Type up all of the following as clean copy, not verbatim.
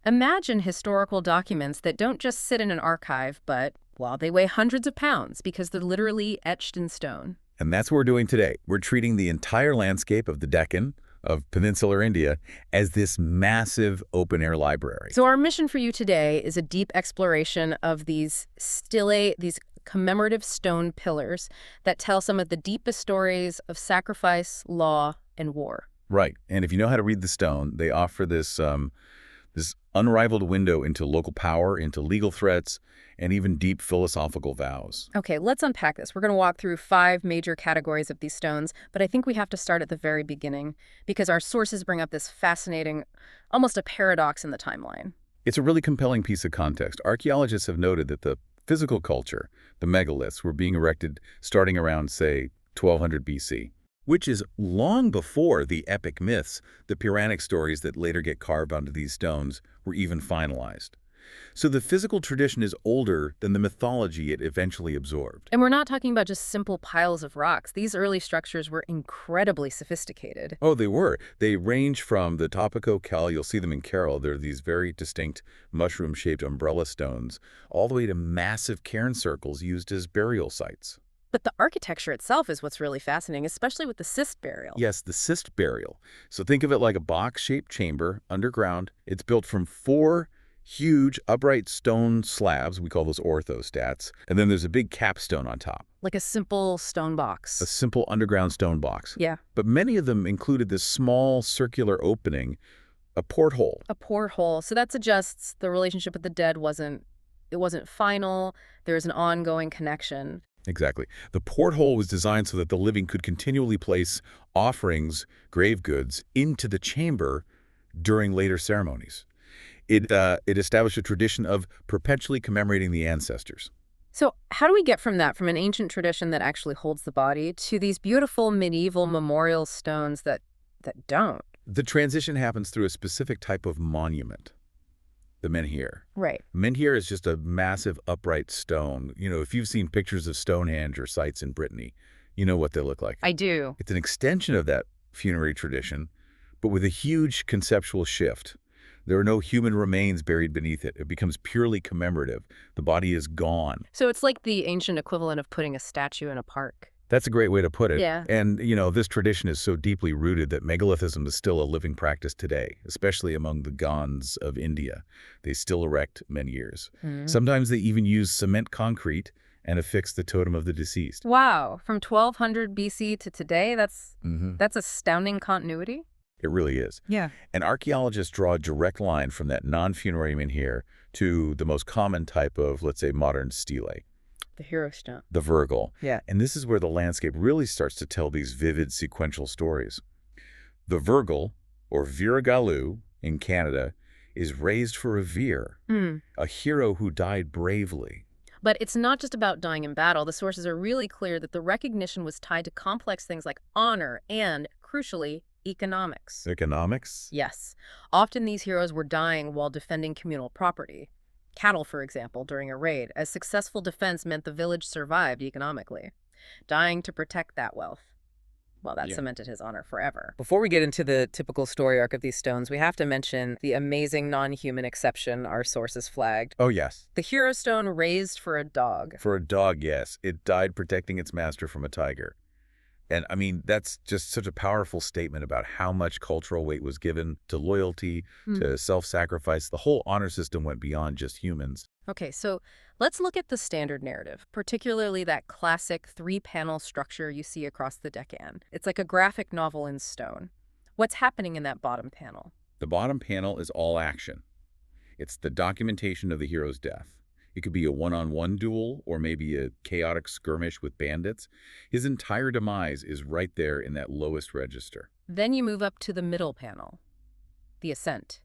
Imagine historical documents that don't just sit in an archive, but, well, they weigh hundreds of pounds because they're literally etched in stone. And that's what we're doing today. We're treating the entire landscape of the Deccan, of Peninsular India, as this massive open-air library. So our mission for you today is a deep exploration of these stele, these commemorative stone pillars that tell some of the deepest stories of sacrifice, law, and war. Right. And if you know how to read the stone, they offer this unrivaled window into local power, into legal threats, and even deep philosophical vows. Okay, let's unpack this. We're going to walk through 5 major categories of these stones, but I think we have to start at the very beginning because our sources bring up this fascinating, almost a paradox in the timeline. It's a really compelling piece of context. Archaeologists have noted that the physical culture, the megaliths, were being erected starting around, say, 1200 BC, which is long before the epic myths, the puranic stories that later get carved onto these stones, were even finalized. So the physical tradition is older than the mythology it eventually absorbed. And we're not talking about just simple piles of rocks. These early structures were incredibly sophisticated. Oh, they were. They range from the Topico Cal, you'll see them in Carroll, they're these very distinct mushroom-shaped umbrella stones, all the way to massive cairn circles used as burial sites. But the architecture itself is what's really fascinating, especially with the cist burial. Yes, the cist burial. So think of it like a box-shaped chamber underground. It's built from 4 huge upright stone slabs, we call those orthostats, and then there's a big capstone on top. Like a simple stone box. A simple underground stone box. Yeah. But many of them included this small circular opening, a porthole. A porthole. So that suggests the relationship with the dead wasn't final. There's an ongoing connection. Exactly. The porthole was designed so that the living could continually place offerings, grave goods, into the chamber during later ceremonies. It established a tradition of perpetually commemorating the ancestors. So how do we get from an ancient tradition that actually holds the body, to these beautiful medieval memorial stones that don't? The transition happens through a specific type of monument, the menhir. Right. Menhir is just a massive upright stone. You know, if you've seen pictures of Stonehenge or sites in Brittany, you know what they look like. I do. It's an extension of that funerary tradition, but with a huge conceptual shift. There are no human remains buried beneath it. It becomes purely commemorative. The body is gone. So it's like the ancient equivalent of putting a statue in a park. That's a great way to put it. Yeah. And, you know, this tradition is so deeply rooted that megalithism is still a living practice today, especially among the Gonds of India. They still erect menhirs. Sometimes they even use cement concrete and affix the totem of the deceased. Wow. From 1200 BC to today, that's astounding continuity. It really is. Yeah. And archaeologists draw a direct line from that non-funerary menhir to the most common type of, let's say, modern stele. The hero stone. The virgil. Yeah. And this is where the landscape really starts to tell these vivid sequential stories. The virgil, or virgalu in Canada, is raised for a vir, a hero who died bravely. But it's not just about dying in battle. The sources are really clear that the recognition was tied to complex things like honor and, crucially, economics. Economics? Yes. Often these heroes were dying while defending communal property. Cattle, for example, during a raid, as successful defense meant the village survived economically. Dying to protect that wealth. Well, that cemented his honor forever. Before we get into the typical story arc of these stones, we have to mention the amazing non-human exception our sources flagged. Oh, yes. The hero stone raised for a dog. For a dog, yes. It died protecting its master from a tiger. And, I mean, that's just such a powerful statement about how much cultural weight was given to loyalty, to self-sacrifice. The whole honor system went beyond just humans. Okay, so let's look at the standard narrative, particularly that classic 3-panel structure you see across the Deccan. It's like a graphic novel in stone. What's happening in that bottom panel? The bottom panel is all action. It's the documentation of the hero's death. It could be a one-on-one duel or maybe a chaotic skirmish with bandits. His entire demise is right there in that lowest register. Then you move up to the middle panel, the ascent.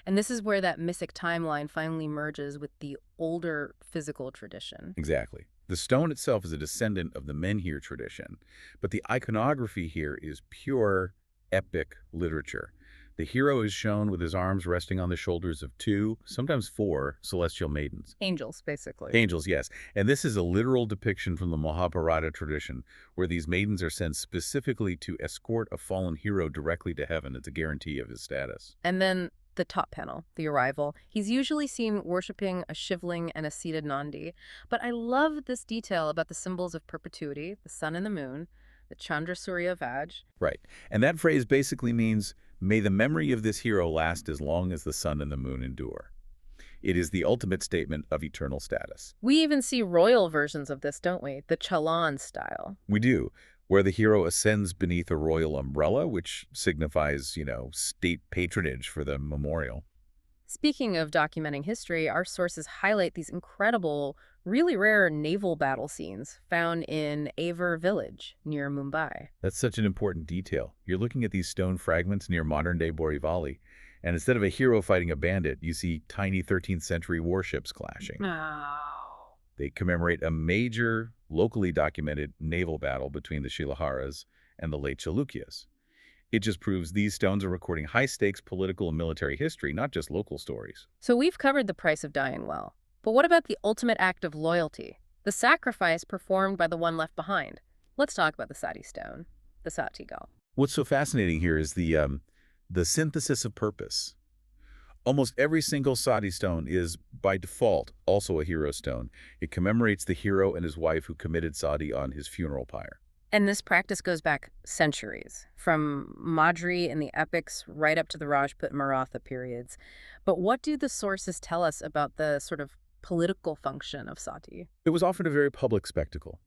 And this is where that mythic timeline finally merges with the older physical tradition. Exactly. The stone itself is a descendant of the menhir tradition, but the iconography here is pure epic literature. The hero is shown with his arms resting on the shoulders of 2, sometimes 4, celestial maidens. Angels, basically. Angels, yes. And this is a literal depiction from the Mahabharata tradition, where these maidens are sent specifically to escort a fallen hero directly to heaven. It's a guarantee of his status. And then The top panel, the arrival. He's usually seen worshipping a shivling and a seated Nandi. But I love this detail about the symbols of perpetuity, the sun and the moon, the Chandra Surya Vaj. Right. And that phrase basically means, may the memory of this hero last as long as the sun and the moon endure. It is the ultimate statement of eternal status. We even see royal versions of this, don't we? The Chalan style. We do, where the hero ascends beneath a royal umbrella, which signifies, state patronage for the memorial. Speaking of documenting history, our sources highlight these incredible, really rare naval battle scenes found in Avar village near Mumbai. That's such an important detail. You're looking at these stone fragments near modern-day Borivali, and instead of a hero fighting a bandit, you see tiny 13th century warships clashing. Oh. They commemorate a major, locally documented naval battle between the Shilaharas and the late Chalukyas. It just proves these stones are recording high-stakes political and military history, not just local stories. So we've covered the price of dying well. But what about the ultimate act of loyalty? The sacrifice performed by the one left behind. Let's talk about the Sati stone, the Sati Gal. What's so fascinating here is the synthesis of purpose. Almost every single Sati stone is, by default, also a hero stone. It commemorates the hero and his wife who committed sati on his funeral pyre. And this practice goes back centuries, from Madri in the epics right up to the Rajput and Maratha periods. But what do the sources tell us about the sort of political function of sati? It was often a very public spectacle.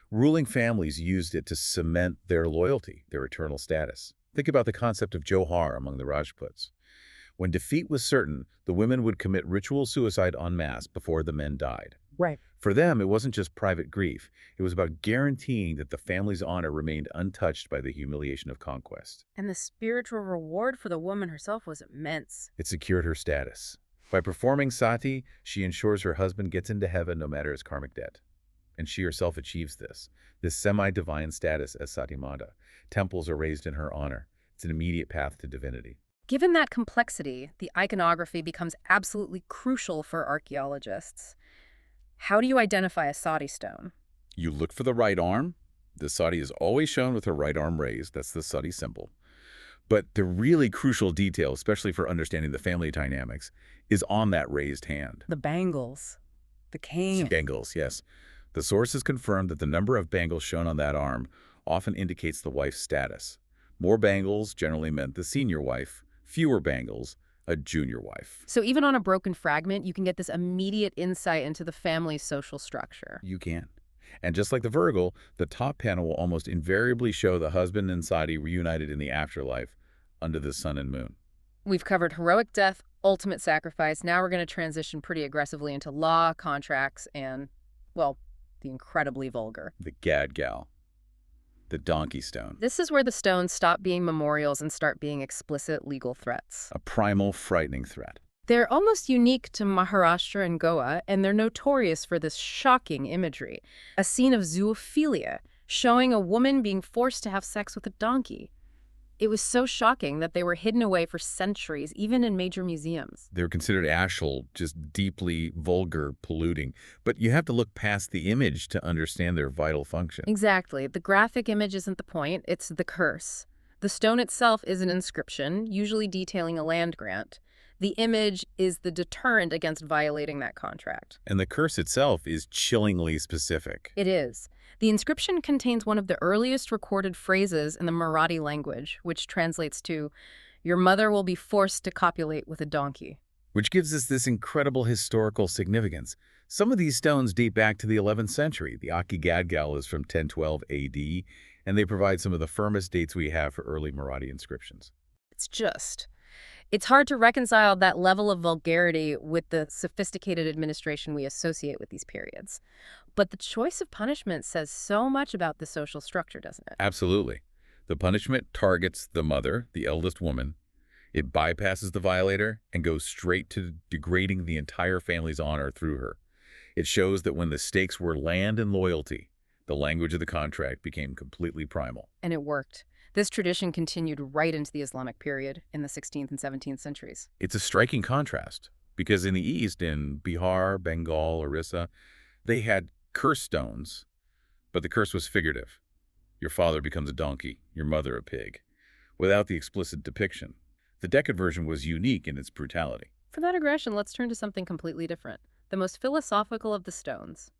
Ruling families used it to cement their loyalty, their eternal status. Think about the concept of Johar among the Rajputs. When defeat was certain, the women would commit ritual suicide en masse before the men died. Right. For them, it wasn't just private grief. It was about guaranteeing that the family's honor remained untouched by the humiliation of conquest. And the spiritual reward for the woman herself was immense. It secured her status. By performing sati, she ensures her husband gets into heaven no matter his karmic debt. And she herself achieves this semi-divine status as Sati Mata. Temples are raised in her honor. It's an immediate path to divinity. Given that complexity, the iconography becomes absolutely crucial for archaeologists. How do you identify a Sati stone? You look for the right arm. The Sati is always shown with her right arm raised. That's the Sati symbol. But the really crucial detail, especially for understanding the family dynamics, is on that raised hand. The bangles. The cane. Bangles, yes. The sources confirm that the number of bangles shown on that arm often indicates the wife's status. More bangles generally meant the senior wife, fewer bangles, a junior wife. So even on a broken fragment, you can get this immediate insight into the family's social structure. You can. And just like the Virgil, the top panel will almost invariably show the husband and Sati reunited in the afterlife under the sun and moon. We've covered heroic death, ultimate sacrifice. Now we're going to transition pretty aggressively into law, contracts, and, well, the incredibly vulgar. The Gadgal. The donkey stone. This is where the stones stop being memorials and start being explicit legal threats. A primal, frightening threat. They're almost unique to Maharashtra and Goa, and they're notorious for this shocking imagery. A scene of zoophilia, showing a woman being forced to have sex with a donkey. It was so shocking that they were hidden away for centuries, even in major museums. They were considered ashal, just deeply vulgar, polluting. But you have to look past the image to understand their vital function. Exactly. The graphic image isn't the point, it's the curse. The stone itself is an inscription, usually detailing a land grant. The image is the deterrent against violating that contract. And the curse itself is chillingly specific. It is. The inscription contains one of the earliest recorded phrases in the Marathi language, which translates to, "Your mother will be forced to copulate with a donkey." Which gives us this incredible historical significance. Some of these stones date back to the 11th century. The Aki Gadgal is from 1012 AD, and they provide some of the firmest dates we have for early Marathi inscriptions. It's hard to reconcile that level of vulgarity with the sophisticated administration we associate with these periods. But the choice of punishment says so much about the social structure, doesn't it? Absolutely. The punishment targets the mother, the eldest woman. It bypasses the violator and goes straight to degrading the entire family's honor through her. It shows that when the stakes were land and loyalty, the language of the contract became completely primal. And it worked. This tradition continued right into the Islamic period in the 16th and 17th centuries. It's a striking contrast because in the East, in Bihar, Bengal, Orissa, they had curse stones, but the curse was figurative. Your father becomes a donkey, your mother a pig, without the explicit depiction. The Deccan version was unique in its brutality. For that aggression, let's turn to something completely different. The most philosophical of the stones,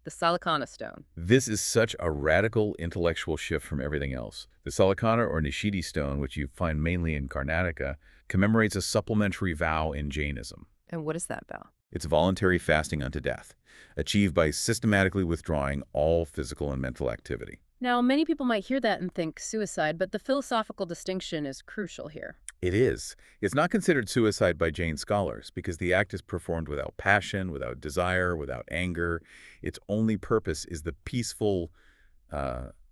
the Salakana stone. This is such a radical intellectual shift from everything else. The Salakana or Nishidi stone, which you find mainly in Karnataka, commemorates a supplementary vow in Jainism. And what is that vow? It's voluntary fasting unto death, achieved by systematically withdrawing all physical and mental activity. Now, many people might hear that and think suicide, but the philosophical distinction is crucial here. It is. It's not considered suicide by Jain scholars because the act is performed without passion, without desire, without anger. Its only purpose is the peaceful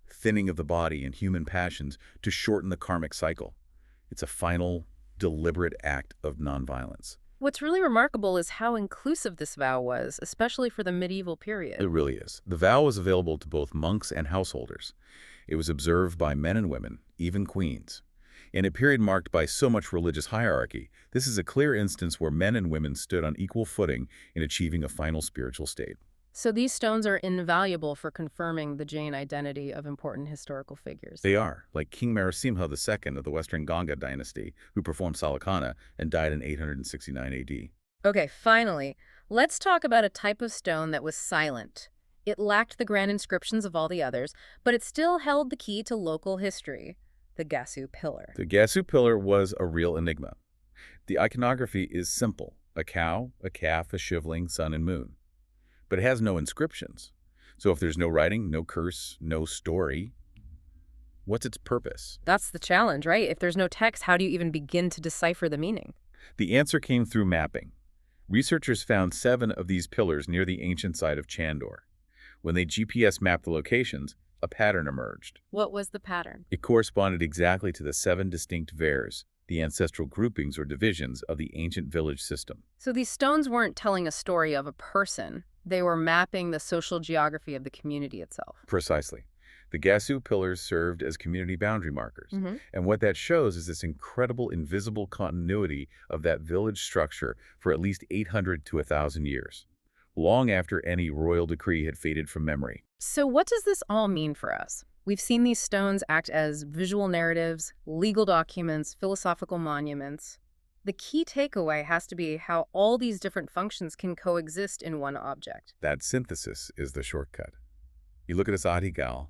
thinning of the body and human passions to shorten the karmic cycle. It's a final, deliberate act of nonviolence. What's really remarkable is how inclusive this vow was, especially for the medieval period. It really is. The vow was available to both monks and householders. It was observed by men and women, even queens. In a period marked by so much religious hierarchy, this is a clear instance where men and women stood on equal footing in achieving a final spiritual state. So these stones are invaluable for confirming the Jain identity of important historical figures. They are, like King Narasimha II of the Western Ganga dynasty, who performed Salakana and died in 869 AD. Okay, finally, let's talk about a type of stone that was silent. It lacked the grand inscriptions of all the others, but it still held the key to local history, the Gasu pillar. The Gasu pillar was a real enigma. The iconography is simple: a cow, a calf, a shivling, sun, and moon. But it has no inscriptions. So if there's no writing, no curse, no story, what's its purpose? That's the challenge, right? If there's no text, how do you even begin to decipher the meaning? The answer came through mapping. Researchers found 7 of these pillars near the ancient site of Chandor. When they GPS mapped the locations, a pattern emerged. What was the pattern? It corresponded exactly to the 7 distinct vares, the ancestral groupings or divisions of the ancient village system. So these stones weren't telling a story of a person. They were mapping the social geography of the community itself. Precisely. The Gasu pillars served as community boundary markers. And what that shows is this incredible invisible continuity of that village structure for at least 800 to 1,000 years, long after any royal decree had faded from memory. So what does this all mean for us? We've seen these stones act as visual narratives, legal documents, philosophical monuments. The key takeaway has to be how all these different functions can coexist in one object. That synthesis is the shortcut. You look at this Adigal,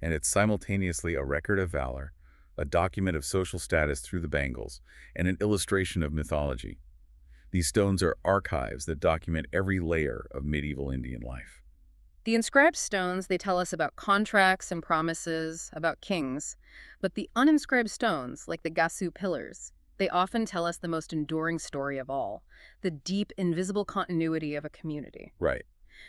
and it's simultaneously a record of valor, a document of social status through the Bengals, and an illustration of mythology. These stones are archives that document every layer of medieval Indian life. The inscribed stones, they tell us about contracts and promises, about kings. But the uninscribed stones, like the Gasu pillars, they often tell us the most enduring story of all, the deep, invisible continuity of a community. Right.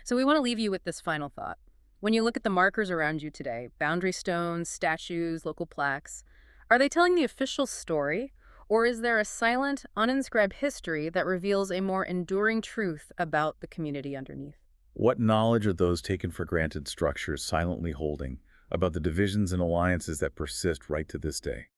So we want to leave you with this final thought. When you look at the markers around you today, boundary stones, statues, local plaques, are they telling the official story? Or is there a silent, uninscribed history that reveals a more enduring truth about the community underneath? What knowledge are those taken for granted structures silently holding about the divisions and alliances that persist right to this day?